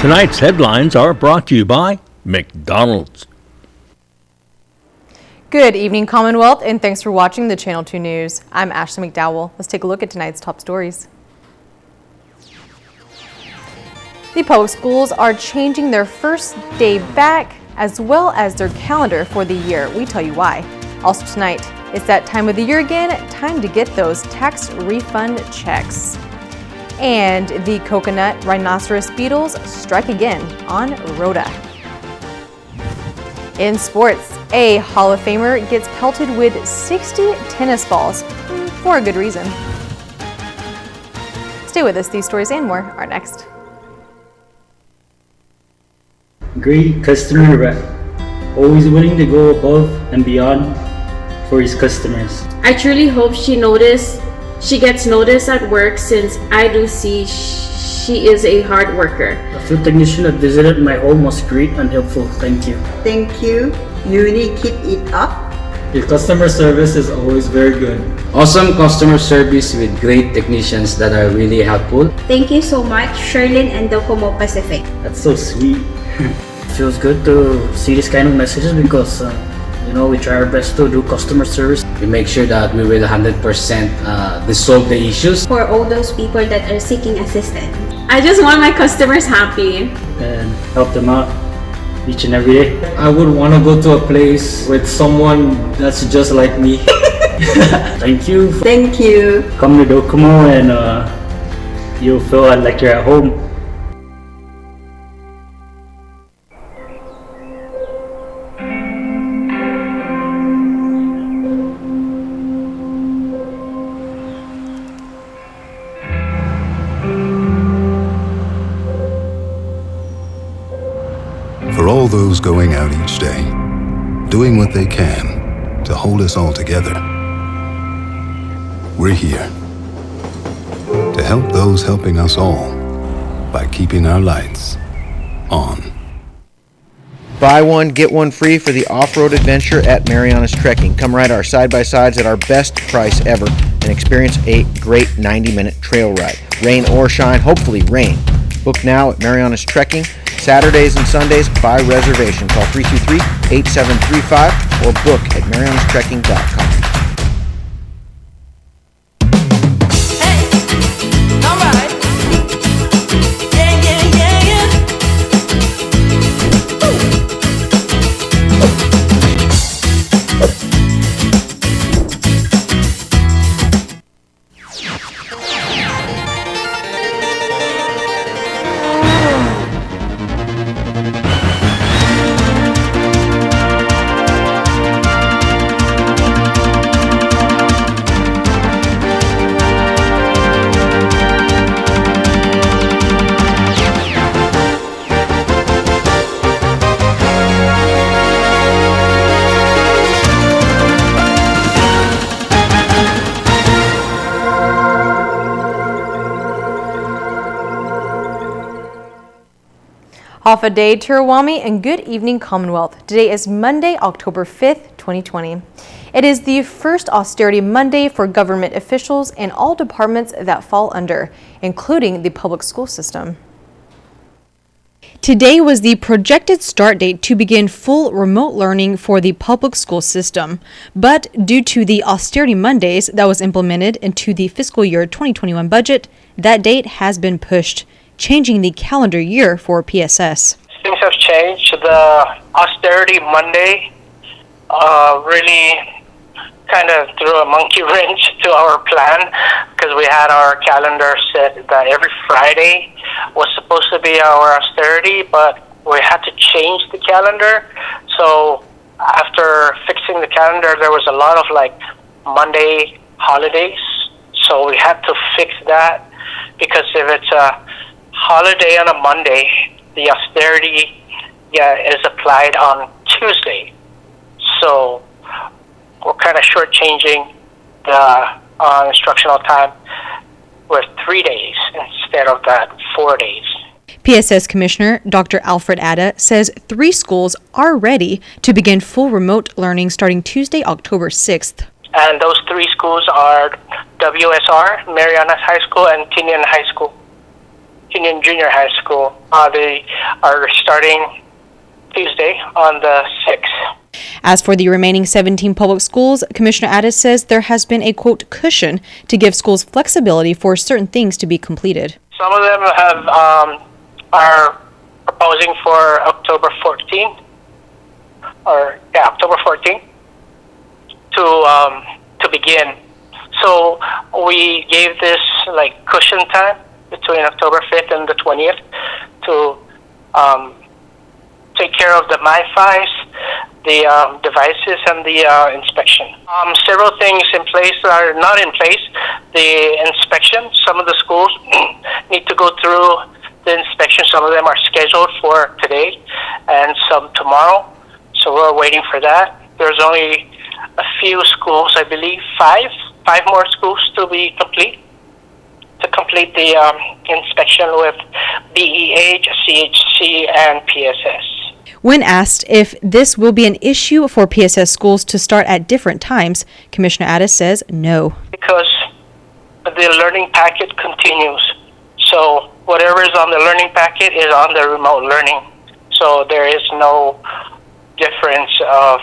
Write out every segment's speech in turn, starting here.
Tonight's headlines are brought to you by McDonald's. Good evening, Commonwealth, and thanks for watching the Channel 2 News. I'm Ashley McDowell. Let's take a look at tonight's top stories. The public schools are changing their first day back as well as their calendar for the year. We tell you why. Also tonight, it's that time of the year again, time to get those tax refund checks. And the coconut rhinoceros beetles strike again on Rhoda. In sports, a Hall of Famer gets pelted with 60 tennis balls for a good reason. Stay with us, these stories and more are next. Great customer rep, always willing to go above and beyond for his customers. I truly hope she gets noticed at work, since I do see she is a hard worker. The field technician that visited my home was great and helpful. Thank you. Thank you. You really keep it up. Your customer service is always very good. Awesome customer service with great technicians that are really helpful. Thank you so much, Sherlyn and Docomo Pacific. That's so sweet. It feels good to see this kind of messages because we try our best to do customer service. We make sure that we will 100% resolve the issues. For all those people that are seeking assistance. I just want my customers happy and help them out each and every day. I would want to go to a place with someone that's just like me. Thank you. Thank you. Come to Docomo and you'll feel like you're at home. For all those going out each day, doing what they can to hold us all together, we're here to help those helping us all by keeping our lights on. Buy one, get one free for the off-road adventure at Marianas Trekking. Come ride our side-by-sides at our best price ever and experience a great 90-minute trail ride. Rain or shine, hopefully rain. Book now at Marianas Trekking. Saturdays and Sundays by reservation. Call 323-8735 or book at marianastrekking.com. Off a day, Tirawami, and good evening, Commonwealth. Today is Monday, October 5th, 2020. It is the first austerity Monday for government officials and all departments that fall under, including the public school system. Today was the projected start date to begin full remote learning for the public school system. But due to the austerity Mondays that was implemented into the fiscal year 2021 budget, that date has been pushed, changing the calendar year for PSS. Things have changed. The austerity Monday really kind of threw a monkey wrench to our plan, because we had our calendar set that every Friday was supposed to be our austerity, but we had to change the calendar. So after fixing the calendar, there was a lot of Monday holidays. So we had to fix that, because if it's a holiday on a Monday, the austerity is applied on Tuesday. So we're kind of shortchanging the instructional time with 3 days instead of that 4 days. PSS Commissioner Dr. Alfred Atta says 3 schools are ready to begin full remote learning starting Tuesday, October 6th. And those 3 schools are WSR, Marianas High School, and Tinian High School. Tinian junior high school. They are starting Tuesday on the 6th. As for the remaining 17 public schools, Commissioner Addis says there has been a, quote, cushion to give schools flexibility for certain things to be completed. Some of them are proposing for October 14th, October 14th to begin. So we gave this like cushion time between October 5th and the 20th to take care of the MiFis, the devices, and the inspection. Several things in place are not in place. The inspection, some of the schools need to go through the inspection. Some of them are scheduled for today and some tomorrow. So we're waiting for that. There's only a few schools, I believe, five more schools to complete the inspection with BEH, CHC, and PSS. When asked if this will be an issue for PSS schools to start at different times, Commissioner Addis says no. Because the learning packet continues. So whatever is on the learning packet is on the remote learning. So there is no difference of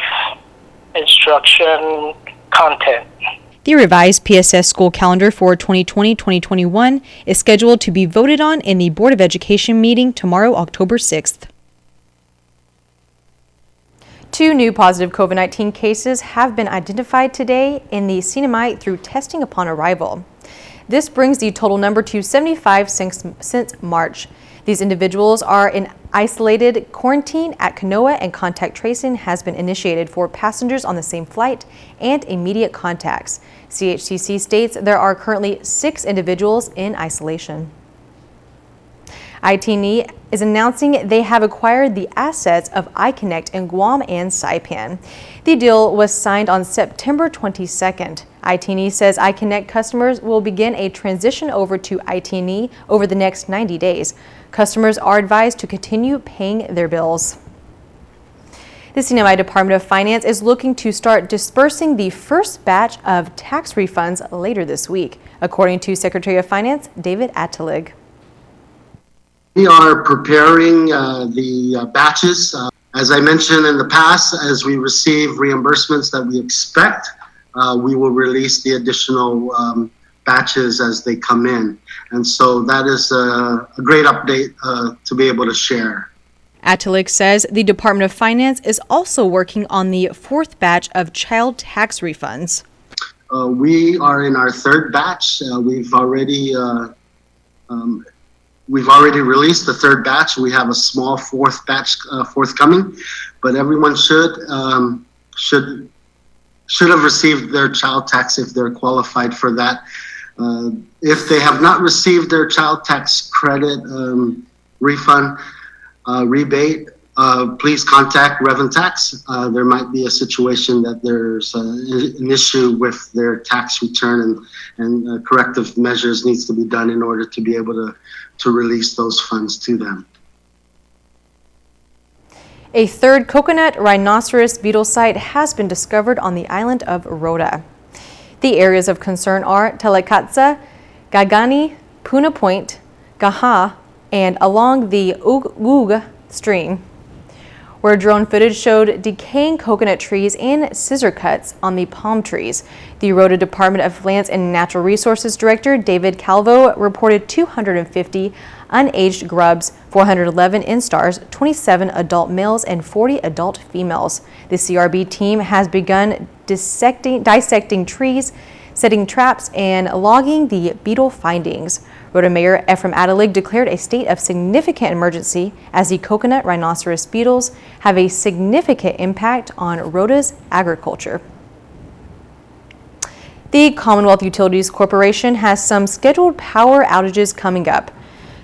instruction content. The revised PSS school calendar for 2020-2021 is scheduled to be voted on in the Board of Education meeting tomorrow, October 6th. 2 new positive COVID-19 cases have been identified today in the Sinamite through testing upon arrival. This brings the total number to 75 since March. These individuals are in isolated quarantine at Kanoa, and contact tracing has been initiated for passengers on the same flight and immediate contacts. CHCC states there are currently 6 individuals in isolation. ITNE is announcing they have acquired the assets of iConnect in Guam and Saipan. The deal was signed on September 22nd. ITNE says iConnect customers will begin a transition over to ITNE over the next 90 days. Customers are advised to continue paying their bills. The CNMI Department of Finance is looking to start dispersing the first batch of tax refunds later this week, according to Secretary of Finance David Attelig. We are preparing the batches. As I mentioned in the past, as we receive reimbursements that we expect, we will release the additional batches as they come in. And so that is a great update to be able to share. Attelig says the Department of Finance is also working on the 4th batch of child tax refunds. We are in our 3rd batch. We've already released the 3rd batch. We have a small 4th batch forthcoming, but everyone should have received their child tax if they're qualified for that. If they have not received their child tax credit refund rebate, please contact Revenue Tax. There might be a situation that there's an issue with their tax return, and corrective measures needs to be done in order to be able to release those funds to them. A 3rd coconut rhinoceros beetle site has been discovered on the island of Rota. The areas of concern are Telekatsa, Gagani, Puna Point, Gaha, and along the Ug stream, where drone footage showed decaying coconut trees and scissor cuts on the palm trees. The Rota Department of Lands and Natural Resources Director David Calvo reported 250 unaged grubs, 411 instars, 27 adult males, and 40 adult females. The CRB team has begun dissecting trees, setting traps, and logging the beetle findings. Rota Mayor Ephraim Attelig declared a state of significant emergency as the coconut rhinoceros beetles have a significant impact on Rota's agriculture. The Commonwealth Utilities Corporation has some scheduled power outages coming up.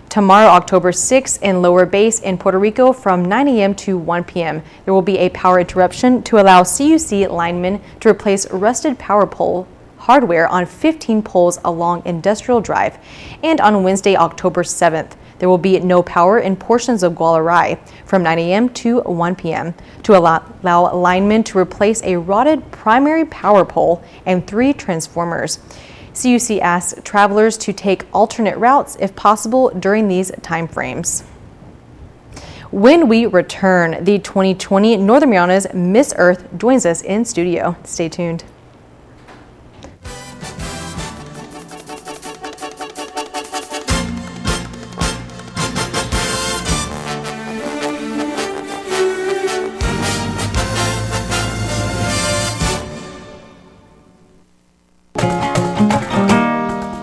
Tomorrow, October 6th, in Lower Base in Puerto Rico from 9 a.m. to 1 p.m. There will be a power interruption to allow CUC linemen to replace rusted power pole hardware on 15 poles along Industrial Drive. And on Wednesday, October 7th, there will be no power in portions of Gualarai from 9 a.m. to 1 p.m. to allow linemen to replace a rotted primary power pole and 3 transformers. CUC asked travelers to take alternate routes if possible during these time frames. When we return, the 2020 Northern Marianas Miss Earth joins us in studio. Stay tuned.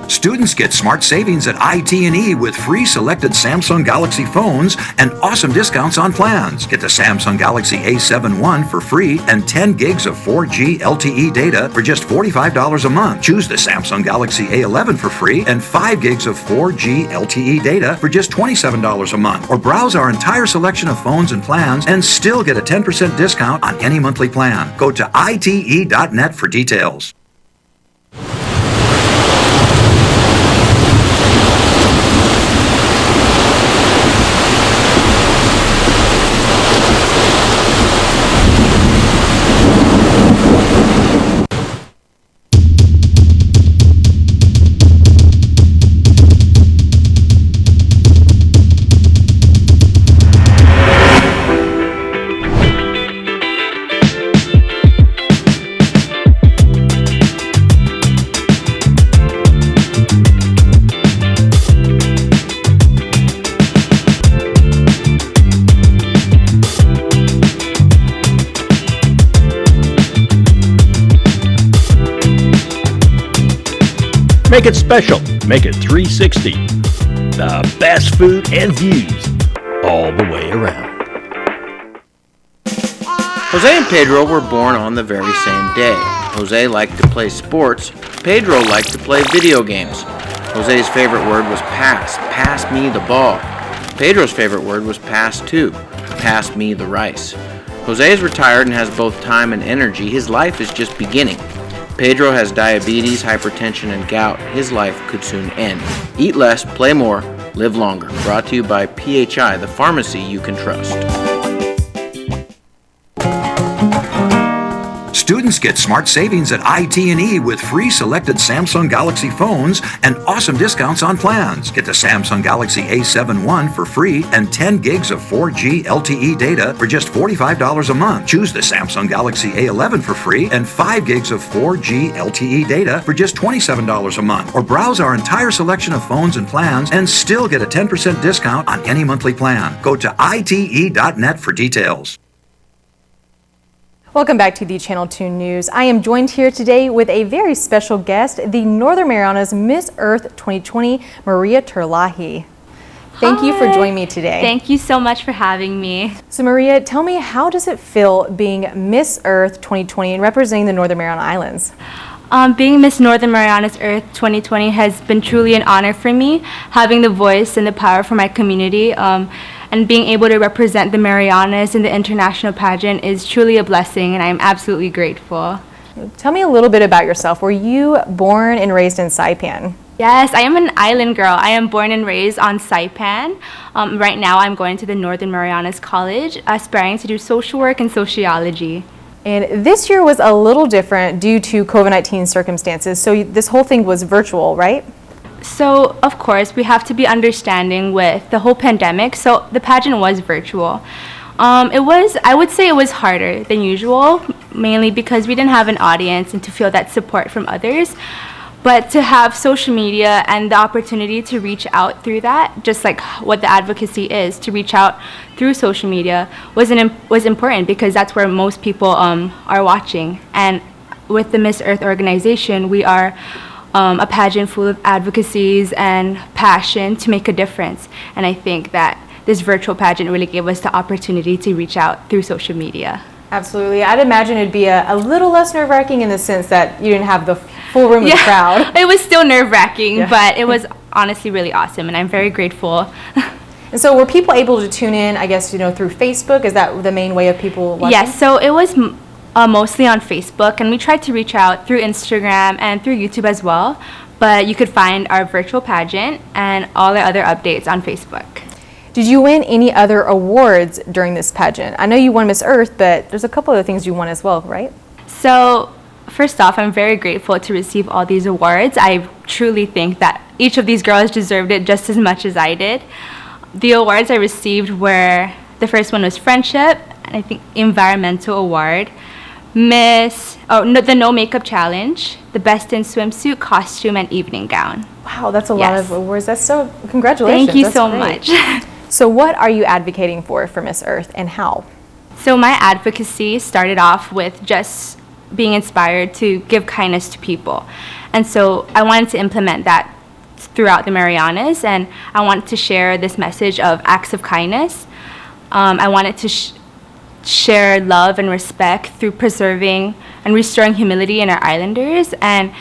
Students get smart savings at IT&E with free selected Samsung Galaxy phones and awesome discounts on plans. Get the Samsung Galaxy A7 One for free and 10 gigs of 4G LTE data for just $45 a month. Choose the Samsung Galaxy A11 for free and 5 gigs of 4G LTE data for just $27 a month. Or browse our entire selection of phones and plans and still get a 10% discount on any monthly plan. Go to ite.net for details. Make it special. Make it 360. The best food and views all the way around. Jose and Pedro were born on the very same day. Jose liked to play sports. Pedro liked to play video games. Jose's favorite word was pass. Pass me the ball. Pedro's favorite word was pass too. Pass me the rice. Jose is retired and has both time and energy. His life is just beginning. Pedro has diabetes, hypertension, and gout. His life could soon end. Eat less, play more, live longer. Brought to you by PHI, the pharmacy you can trust. Students get smart savings at IT&E with free selected Samsung Galaxy phones and awesome discounts on plans. Get the Samsung Galaxy A7 One for free and 10 gigs of 4G LTE data for just $45 a month. Choose the Samsung Galaxy A11 for free and 5 gigs of 4G LTE data for just $27 a month. Or browse our entire selection of phones and plans and still get a 10% discount on any monthly plan. Go to ite.net for details. Welcome back to the Channel 2 News. I am joined here today with a very special guest, the Northern Marianas Miss Earth 2020, Maria Terlahi. Thank you for joining me today. Thank you so much for having me. So Maria, tell me, how does it feel being Miss Earth 2020 and representing the Northern Mariana Islands? Being Miss Northern Marianas Earth 2020 has been truly an honor for me, having the voice and the power for my community. And being able to represent the Marianas in the international pageant is truly a blessing, and I am absolutely grateful. Tell me a little bit about yourself. Were you born and raised in Saipan? Yes, I am an island girl. I am born and raised on Saipan. Right now I'm going to the Northern Marianas College, aspiring to do social work and sociology. And this year was a little different due to COVID-19 circumstances, so this whole thing was virtual, right? So, of course, we have to be understanding with the whole pandemic, so the pageant was virtual. I would say it was harder than usual, mainly because we didn't have an audience and to feel that support from others. But to have social media and the opportunity to reach out through that, just like what the advocacy is, to reach out through social media was important, because that's where most people are watching. And with the Miss Earth organization, we are a pageant full of advocacies and passion to make a difference. And I think that this virtual pageant really gave us the opportunity to reach out through social media. Absolutely. I'd imagine it'd be a little less nerve-wracking in the sense that you didn't have the full room of crowd. It was still nerve-wracking, but it was honestly really awesome, and I'm very grateful. And so were people able to tune in, I guess, through Facebook? Is that the main way of people watching? Yes, so it was mostly on Facebook, and we tried to reach out through Instagram and through YouTube as well, but you could find our virtual pageant and all the other updates on Facebook. Did you win any other awards during this pageant? I know you won Miss Earth, but there's a couple other things you won as well, right? So first off, I'm very grateful to receive all these awards. I truly think that each of these girls deserved it just as much as I did. The awards I received were, the first one was Friendship, and I think Environmental Award, the No Makeup Challenge, the Best in Swimsuit, Costume, and Evening Gown. Wow, that's a lot of awards. That's so, congratulations. Thank you That's so great. much. So what are you advocating for Miss Earth, and how? So my advocacy started off with just being inspired to give kindness to people. And so I wanted to implement that throughout the Marianas, and I wanted to share this message of acts of kindness. I wanted to share love and respect through preserving and restoring humility in our islanders, and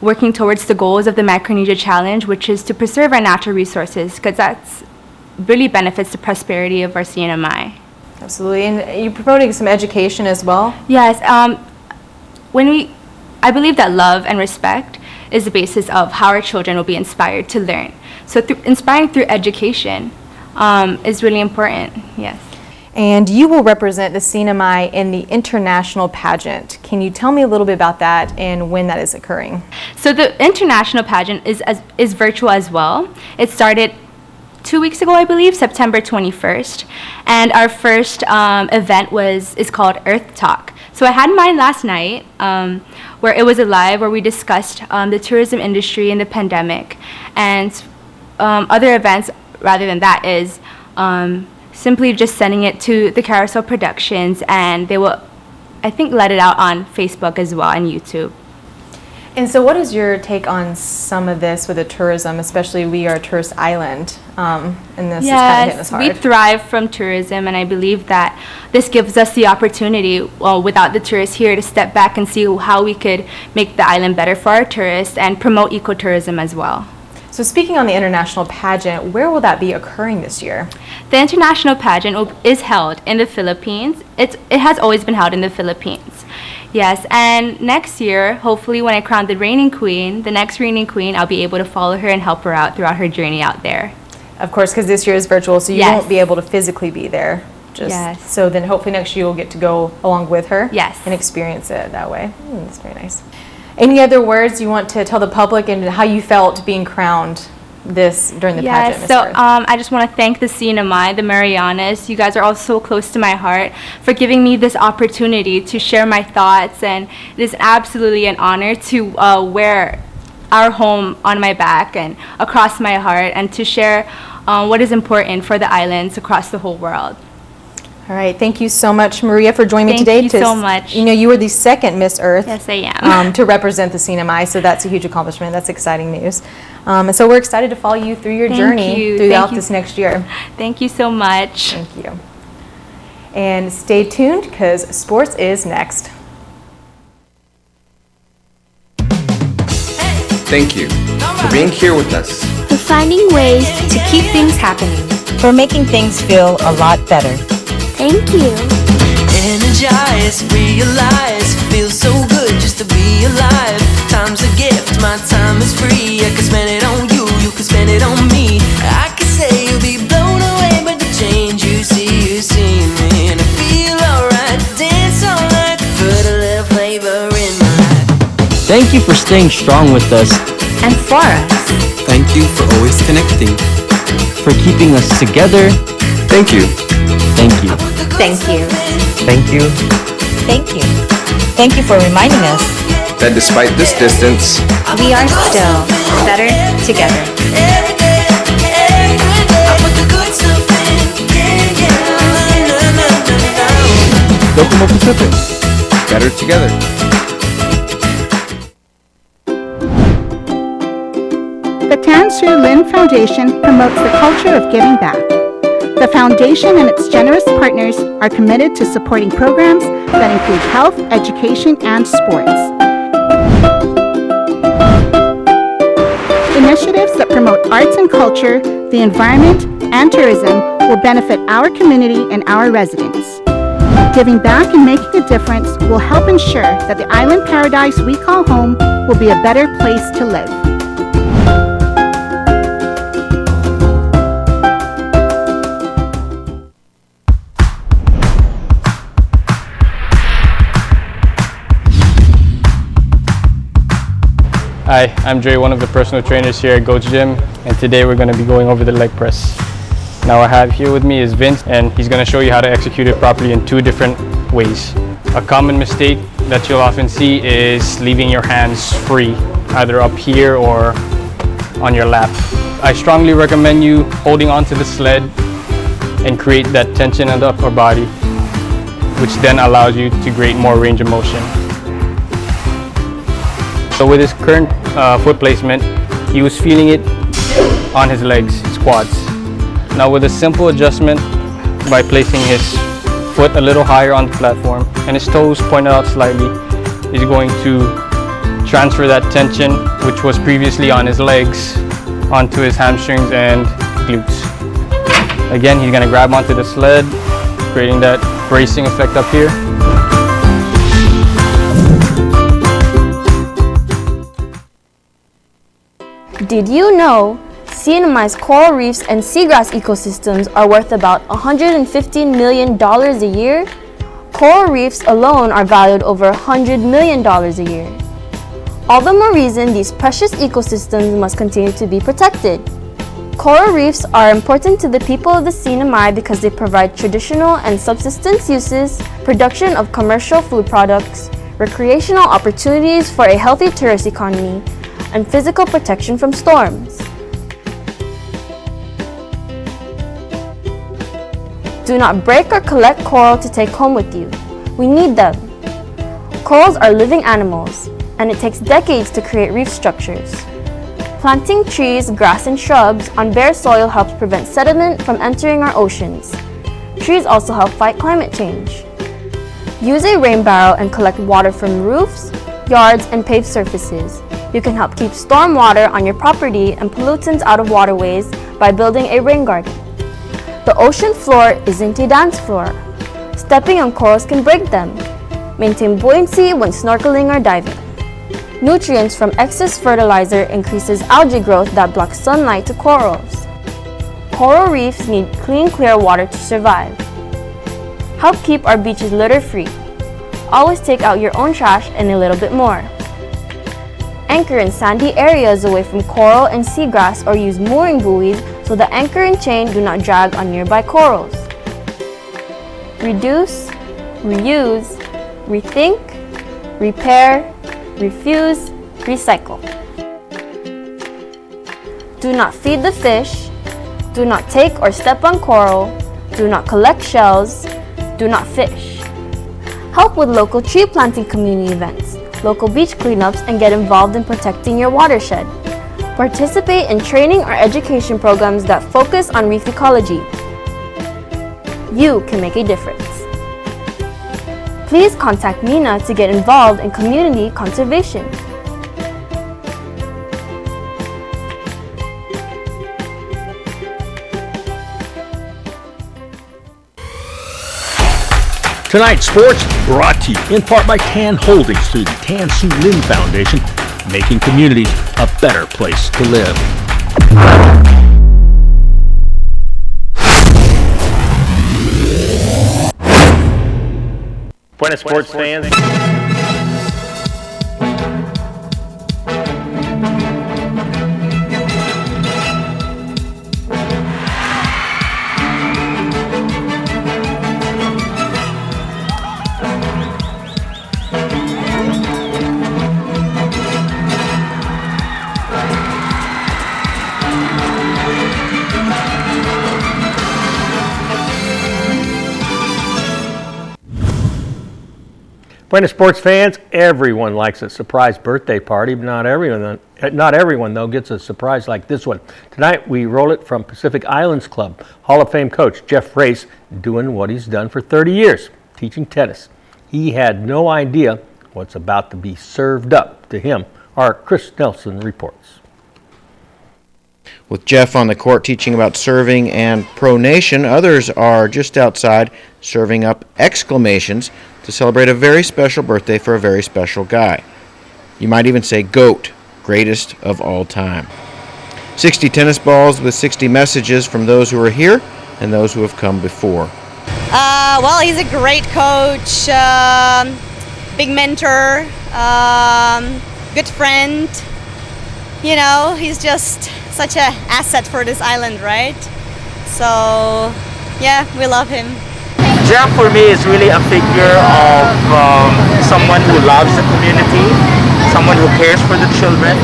working towards the goals of the Micronesia Challenge, which is to preserve our natural resources, because that's really benefits the prosperity of our CNMI. Absolutely, and you're promoting some education as well? Yes, I believe that love and respect is the basis of how our children will be inspired to learn. So inspiring through education is really important, yes. And you will represent the CNMI in the international pageant. Can you tell me a little bit about that and when that is occurring? So the international pageant is virtual as well. It started 2 weeks ago, I believe, September 21st. And our first event is called Earth Talk. So I had mine last night, where it was a live where we discussed the tourism industry and the pandemic. And other events, rather than that, is simply just sending it to the Carousel Productions, and they will, I think, let it out on Facebook as well and YouTube. And so what is your take on some of this with the tourism, especially we are a tourist island, and this is kind of hitting us hard? We thrive from tourism, and I believe that this gives us the opportunity, well, without the tourists here, to step back and see how we could make the island better for our tourists and promote ecotourism as well. So speaking on the international pageant, where will that be occurring this year? The international pageant is held in the Philippines. It has always been held in the Philippines. Yes, and next year, hopefully when I crown the reigning queen, the next reigning queen, I'll be able to follow her and help her out throughout her journey out there. Of course, because this year is virtual, so you won't be able to physically be there. So then hopefully next year you'll get to go along with her and experience it that way. That's very nice. Any other words you want to tell the public and how you felt being crowned during the pageant? Yes, so I just want to thank the CNMI, the Marianas. You guys are all so close to my heart for giving me this opportunity to share my thoughts, and it is absolutely an honor to wear our home on my back and across my heart, and to share what is important for the islands across the whole world. All right, thank you so much, Maria, for joining me today. Thank you so much. You know, you were the second Miss Earth. Yes, I am. To represent the CNMI, so that's a huge accomplishment. That's exciting news. And so we're excited to follow you through your journey throughout this next year. Thank you so much. Thank you. And stay tuned, because sports is next. Thank you for being here with us. For finding ways to keep things happening. For making things feel a lot better. Thank you. Energize, realize, feels so good just to be alive. Time's a gift, my time is free. I can spend it on you, you can spend it on me. I can say you'll be blown away by the change you see me. And I feel alright, dance all night, put a little flavor in my life. Thank you for staying strong with us. And for us. Thank you for always connecting. For keeping us together. Thank you. Thank you. Thank you. Thank you. Thank you. Thank you for reminding us that despite this distance, we are still better together. Docomo Pacific, better together. The Tan Sri Lin Foundation promotes the culture of giving back. The foundation and its generous partners are committed to supporting programs that include health, education, and sports. Initiatives that promote arts and culture, the environment, and tourism will benefit our community and our residents. Giving back and making a difference will help ensure that the island paradise we call home will be a better place to live. Hi, I'm Dre, one of the personal trainers here at Goat's Gym, and today we're going to be going over the leg press. Now I have here with me is Vince, and he's going to show you how to execute it properly in 2 different ways. A common mistake that you'll often see is leaving your hands free, either up here or on your lap. I strongly recommend you holding onto the sled and create that tension in the upper body, which then allows you to create more range of motion. So with his current foot placement, he was feeling it on his legs, his quads. Now with a simple adjustment by placing his foot a little higher on the platform and his toes pointed out slightly, he's going to transfer that tension, which was previously on his legs, onto his hamstrings and glutes. Again, he's going to grab onto the sled, creating that bracing effect up here. Did you know CNMI's coral reefs and seagrass ecosystems are worth about $115 million a year? Coral reefs alone are valued over $100 million a year. All the more reason these precious ecosystems must continue to be protected. Coral reefs are important to the people of the CNMI because they provide traditional and subsistence uses, production of commercial food products, recreational opportunities for a healthy tourist economy, and physical protection from storms. Do not break or collect coral to take home with you. We need them. Corals are living animals, and it takes decades to create reef structures. Planting trees, grass, and shrubs on bare soil helps prevent sediment from entering our oceans. Trees also help fight climate change. Use a rain barrel and collect water from roofs, yards, and paved surfaces. You can help keep storm water on your property and pollutants out of waterways by building a rain garden. The ocean floor isn't a dance floor. Stepping on corals can break them. Maintain buoyancy when snorkeling or diving. Nutrients from excess fertilizer increases algae growth that blocks sunlight to corals. Coral reefs need clean, clear water to survive. Help keep our beaches litter-free. Always take out your own trash and a little bit more. Anchor in sandy areas away from coral and seagrass or use mooring buoys so the anchor and chain do not drag on nearby corals. Reduce, reuse, rethink, repair, refuse, recycle. Do not feed the fish. Do not take or step on coral. Do not collect shells. Do not fish. Help with local tree planting community events, local beach cleanups, and get involved in protecting your watershed. Participate in training or education programs that focus on reef ecology. You can make a difference. Please contact Nina to get involved in community conservation. Tonight's sports brought to you in part by Tan Holdings through the Tan Su Lin Foundation, making communities a better place to live. Buenas sports fans. Buenas sports fans, everyone likes a surprise birthday party, but not everyone though gets a surprise like this one. Tonight we roll it from Pacific Islands Club. Hall of Fame coach Jeff Race doing what he's done for 30 years, teaching tennis. He had no idea what's about to be served up to him. Our Chris Nelson reports. With Jeff on the court teaching about serving and pronation, others are just outside serving up exclamations to celebrate a very special birthday for a very special guy. You might even say GOAT, greatest of all time. 60 tennis balls with 60 messages from those who are here and those who have come before. Well, he's a great coach, big mentor, good friend, you know, he's just such an asset for this island, right? So, yeah, we love him. Jeff for me is really a figure of someone who loves the community, someone who cares for the children,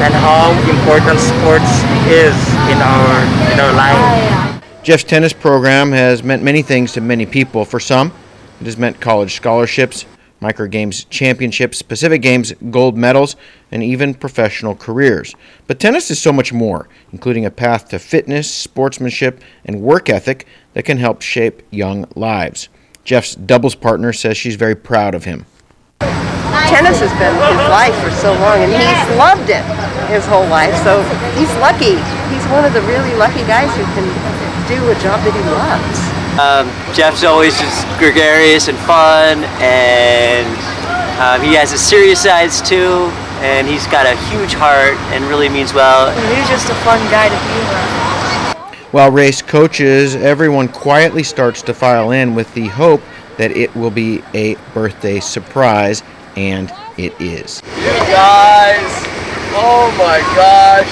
and how important sports is in our life. Jeff's tennis program has meant many things to many people. For some, it has meant college scholarships, Micro Games championships, Pacific Games gold medals, and even professional careers. But tennis is so much more, including a path to fitness, sportsmanship, and work ethic that can help shape young lives. Jeff's doubles partner says she's very proud of him. Tennis has been his life for so long, and he's loved it his whole life, so he's lucky. He's one of the really lucky guys who can do a job that he loves. Jeff's always just gregarious and fun, and he has his serious sides too, and he's got a huge heart and really means well. He's just a fun guy to be around. While race coaches, everyone quietly starts to file in with the hope that it will be a birthday surprise, and it is. You guys, oh my gosh.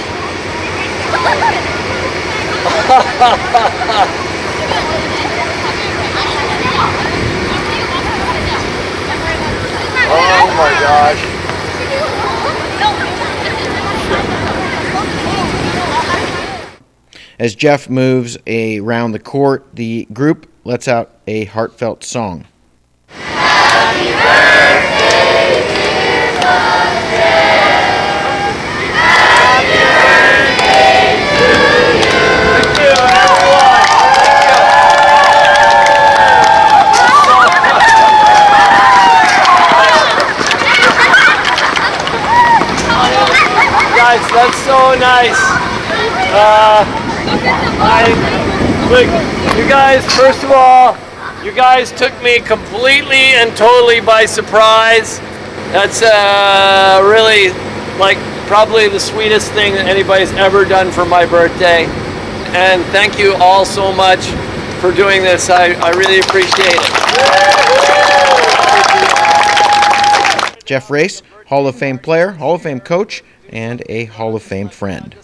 Oh my gosh. As Jeff moves around the court, the group lets out a heartfelt song. Happy birthday, dear Jose. Happy birthday to you. Thank you, everyone. Guys, that's so nice. Look, you guys, first of all, you guys took me completely and totally by surprise. That's really, like, probably the sweetest thing that anybody's ever done for my birthday. And thank you all so much for doing this. I really appreciate it. Jeff Race, Hall of Fame player, Hall of Fame coach, and a Hall of Fame friend.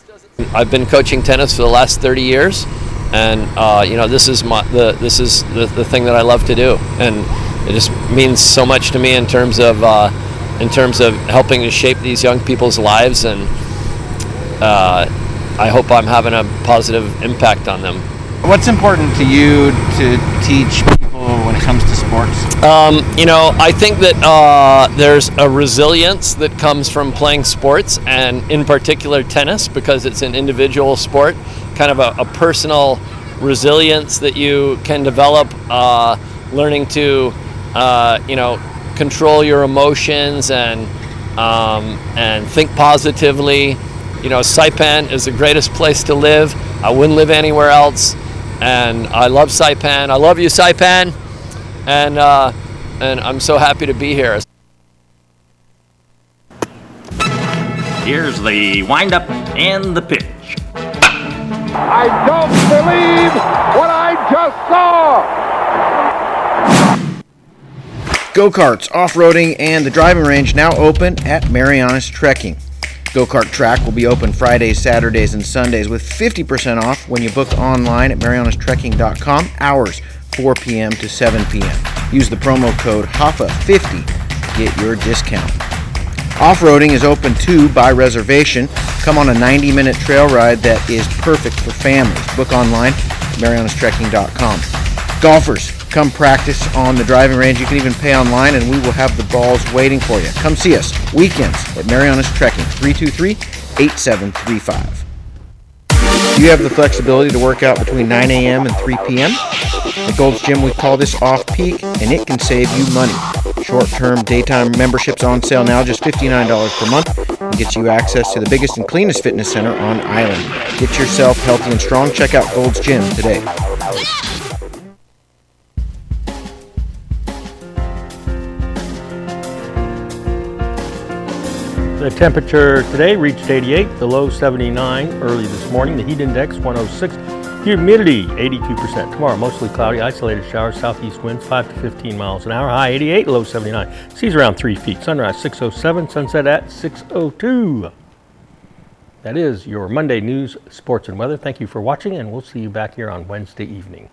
I've been coaching tennis for the last 30 years, and you know, this is the thing that I love to do, and it just means so much to me in terms of helping to shape these young people's lives, and I hope I'm having a positive impact on them. What's important to you to teach people when it comes to sports? You know, I think that there's a resilience that comes from playing sports, and in particular tennis, because it's an individual sport, kind of a personal resilience that you can develop, learning to, you know, control your emotions and think positively. You know, Saipan is the greatest place to live. I wouldn't live anywhere else. And I love Saipan. I love you, Saipan. And I'm so happy to be here. Here's the windup and the pitch. I don't believe what I just saw. Go-karts, off-roading, and the driving range now open at Marianas Trekking. Go-kart track will be open Fridays, Saturdays, and Sundays with 50% off when you book online at marianastrekking.com, hours 4 p.m. to 7 p.m. Use the promo code HAFA50 to get your discount. Off-roading is open too by reservation. Come on a 90-minute trail ride that is perfect for families. Book online at marianastrekking.com. Golfers, come practice on the driving range. You can even pay online, and we will have the balls waiting for you. Come see us weekends at Marianas Trekking, 323-8735. You have the flexibility to work out between 9 a.m. and 3 p.m. At Gold's Gym, we call this off-peak, and it can save you money. Short-term daytime memberships on sale now, just $59 per month, and gets you access to the biggest and cleanest fitness center on island. Get yourself healthy and strong. Check out Gold's Gym today. The temperature today reached 88, the low 79 early this morning. The heat index 106, humidity 82%. Tomorrow mostly cloudy, isolated showers, southeast winds 5 to 15 miles an hour. High 88, low 79. Seas around 3 feet. Sunrise 6:07, sunset at 6:02. That is your Monday news, sports, and weather. Thank you for watching, and we'll see you back here on Wednesday evening.